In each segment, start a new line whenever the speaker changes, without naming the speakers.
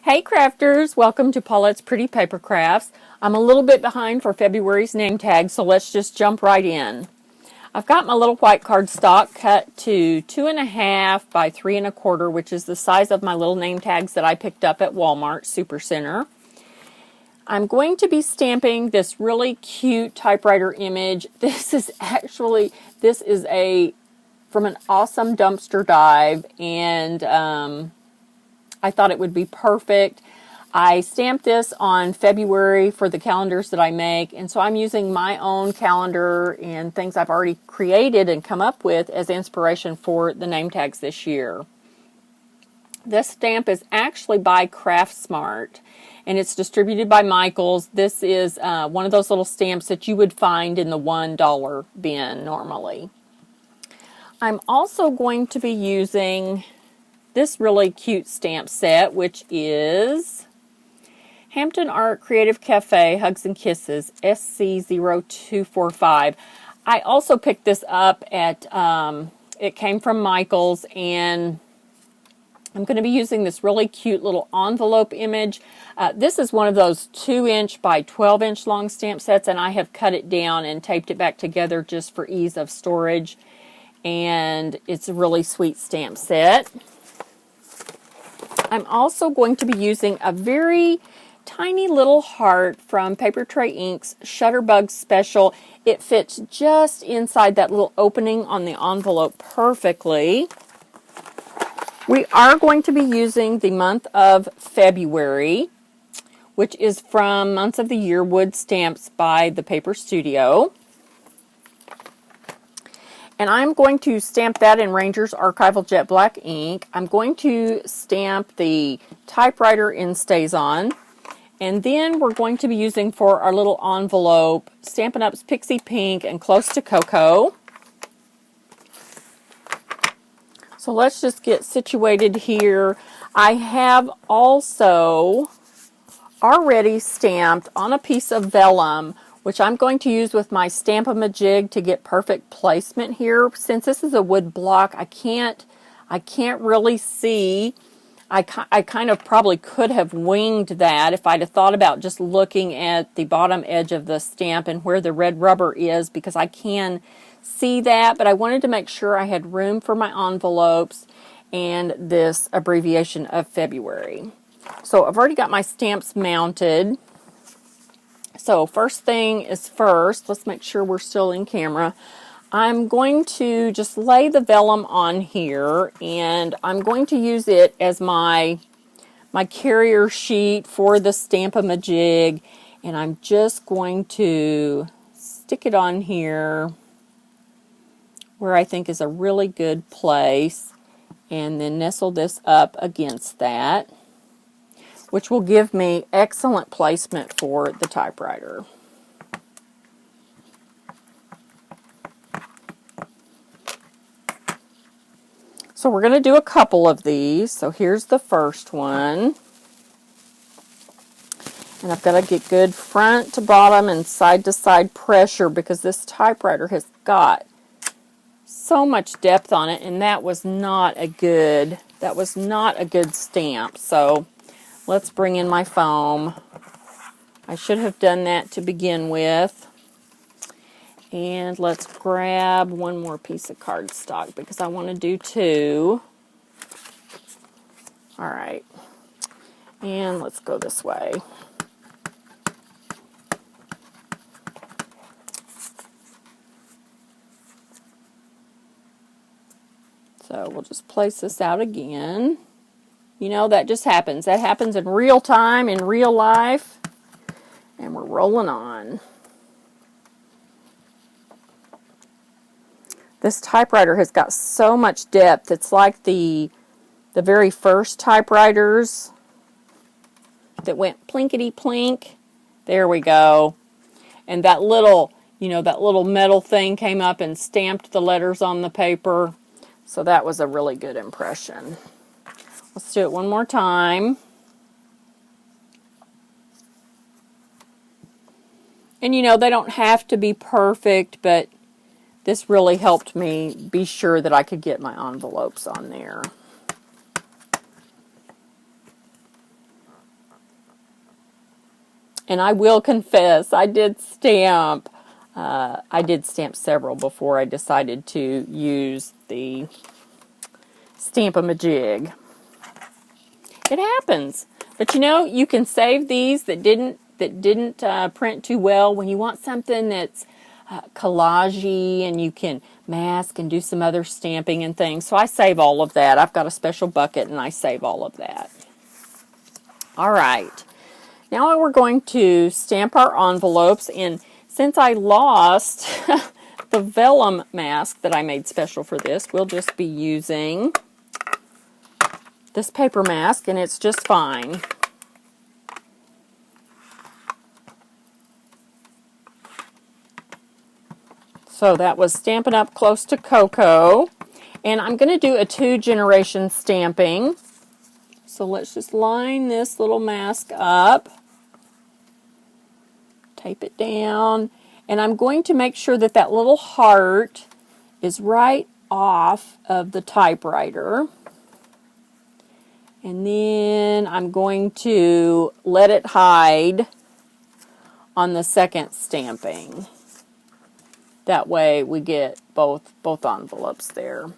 Hey crafters, welcome to Paulette's Pretty Paper Crafts. I'm a little bit behind for February's name tag, so let's just jump right in. I've got my little white cardstock cut to 2.5 by 3.25, which is the size of my little name tags that I picked up at Walmart Supercenter. I'm going to be stamping this really cute typewriter image. This is from an awesome dumpster dive, and I thought it would be perfect. I stamped this on February for the calendars that I make, and so I'm using my own calendar and things I've already created and come up with as inspiration for the name tags this year. This stamp is actually by CraftSmart, and it's distributed by Michaels. This is one of those little stamps that you would find in the $1 bin normally. I'm also going to be using this really cute stamp set, which is Hampton Art Creative Cafe Hugs and Kisses SC0245. I also picked this up at, it came from Michaels, and I'm going to be using this really cute little envelope image. This is one of those 2-inch by 12-inch long stamp sets, and I have cut it down and taped it back together just for ease of storage. And it's a really sweet stamp set. I'm also going to be using a very tiny little heart from Paper Tray Inks Shutterbug Special. It fits just inside that little opening on the envelope perfectly. We are going to be using the month of February, which is from Months of the Year Wood Stamps by the Paper Studio. And I'm going to stamp that in Ranger's Archival Jet Black ink. I'm going to stamp the typewriter in StazOn. And then we're going to be using for our little envelope, Stampin' Up's Pixie Pink and Close to Coco. So let's just get situated here. I have also already stamped on a piece of vellum, which I'm going to use with my Stamp-A-Ma-Jig to get perfect placement here. Since this is a wood block, I can't really see. I kind of probably could have winged that if I'd have thought about just looking at the bottom edge of the stamp and where the red rubber is, because I can see that, but I wanted to make sure I had room for my envelopes and this abbreviation of February. So I've already got my stamps mounted. So first thing is first, let's make sure we're still in camera. I'm going to just lay the vellum on here, and I'm going to use it as my carrier sheet for the Stamp-A-Ma-Jig, and I'm just going to stick it on here where I think is a really good place, and then nestle this up against that, which will give me excellent placement for the typewriter. So we're going to do a couple of these. So here's the first one. And I've got to get good front to bottom and side to side pressure, because this typewriter has got so much depth on it, and that was not a good stamp. So let's bring in my foam. I should have done that to begin with. And let's grab one more piece of cardstock because I want to do 2. All right. And let's go this way. So we'll just place this out again. You know, that just happens. That happens in real time, in real life. And we're rolling on. This typewriter has got so much depth. It's like the very first typewriters that went plinkety plink. There we go. And that little, that little metal thing came up and stamped the letters on the paper. So that was a really good impression. Let's do it one more time. And they don't have to be perfect, but this really helped me be sure that I could get my envelopes on there. And I will confess, I did stamp several before I decided to use the Stamp-A-Majig. It happens. But you know, you can save these that didn't print too well when you want something that's collage-y and you can mask and do some other stamping and things. So I save all of that. I've got a special bucket and I save all of that. All right. Now we're going to stamp our envelopes, and since I lost the vellum mask that I made special for this, we'll just be using this paper mask, and it's just fine. So that was Stampin' Up! Close to Coco, and I'm going to do a 2-generation stamping. So let's just line this little mask up, tape it down, and I'm going to make sure that that little heart is right off of the typewriter. And then I'm going to let it hide on the second stamping. That way we get both envelopes there.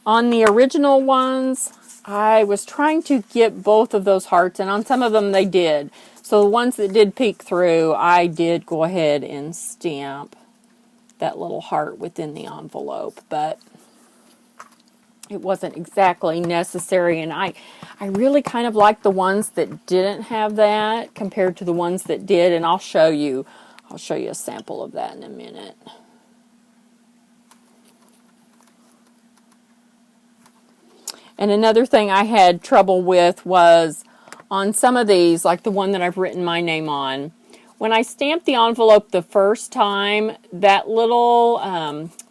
On the original ones, I was trying to get both of those hearts, and on some of them they did. So the ones that did peek through, I did go ahead and stamp that little heart within the envelope, but it wasn't exactly necessary, and I really kind of like the ones that didn't have that compared to the ones that did, and I'll show you a sample of that in a minute. And another thing I had trouble with was on some of these, like the one that I've written my name on, when I stamped the envelope the first time, that little,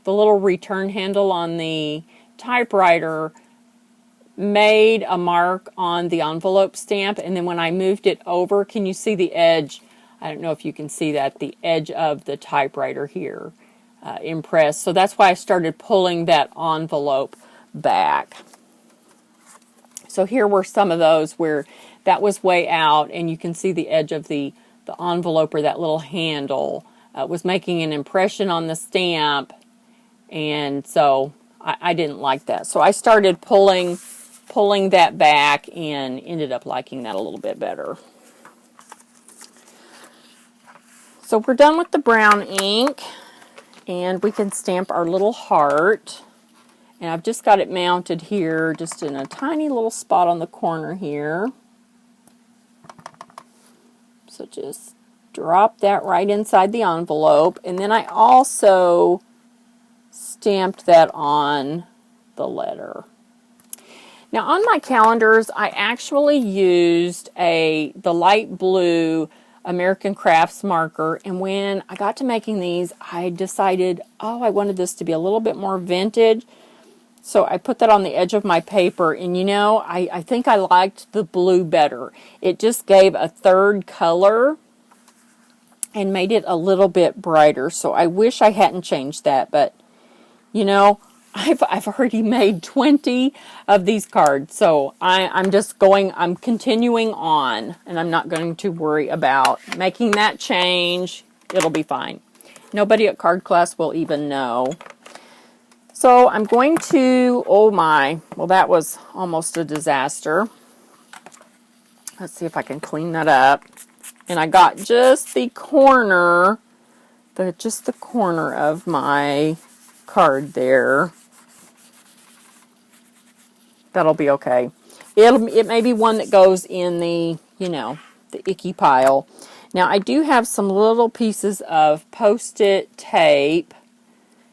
the little return handle on the typewriter made a mark on the envelope stamp, and then when I moved it over, can you see the edge? I don't know if you can see that, the edge of the typewriter here impressed. So that's why I started pulling that envelope back. So here were some of those where that was way out, and you can see the edge of the envelope, or that little handle was making an impression on the stamp, and so I didn't like that. So I started pulling that back and ended up liking that a little bit better. So we're done with the brown ink, and we can stamp our little heart. And I've just got it mounted here, just in a tiny little spot on the corner here. So just drop that right inside the envelope. And then I also stamped that on the letter. Now on my calendars, I actually used the light blue American Crafts marker, and when I got to making these, I decided, oh, I wanted this to be a little bit more vintage. So I put that on the edge of my paper, and you know, I think I liked the blue better. It just gave a third color and made it a little bit brighter. So I wish I hadn't changed that, but you know, I've already made 20 of these cards, so I'm continuing on, and I'm not going to worry about making that change. It'll be fine. Nobody at card class will even know. So I'm going to, oh my, well that was almost a disaster. Let's see if I can clean that up. And I got just the corner, the corner of my card there. That'll be okay. It may be one that goes in the, you know, the icky pile. Now I do have some little pieces of Post-it tape.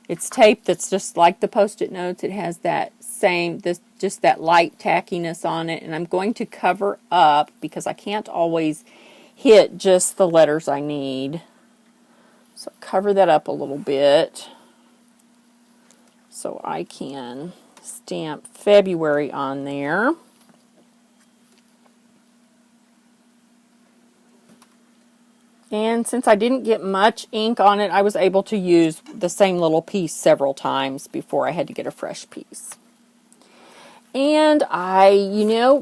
It's tape that's just like the Post-it notes. It has that same, just that light tackiness on it. And I'm going to cover up because I can't always hit just the letters I need. So cover that up a little bit so I can stamp February on there. And since I didn't get much ink on it, I was able to use the same little piece several times before I had to get a fresh piece. And I,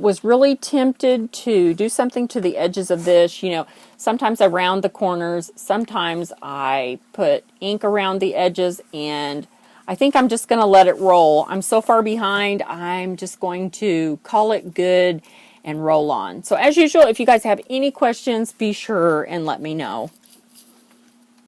was really tempted to do something to the edges of this. Sometimes I round the corners, sometimes I put ink around the edges, and I think I'm just going to let it roll. I'm so far behind, I'm just going to call it good and roll on. So as usual, if you guys have any questions, be sure and let me know.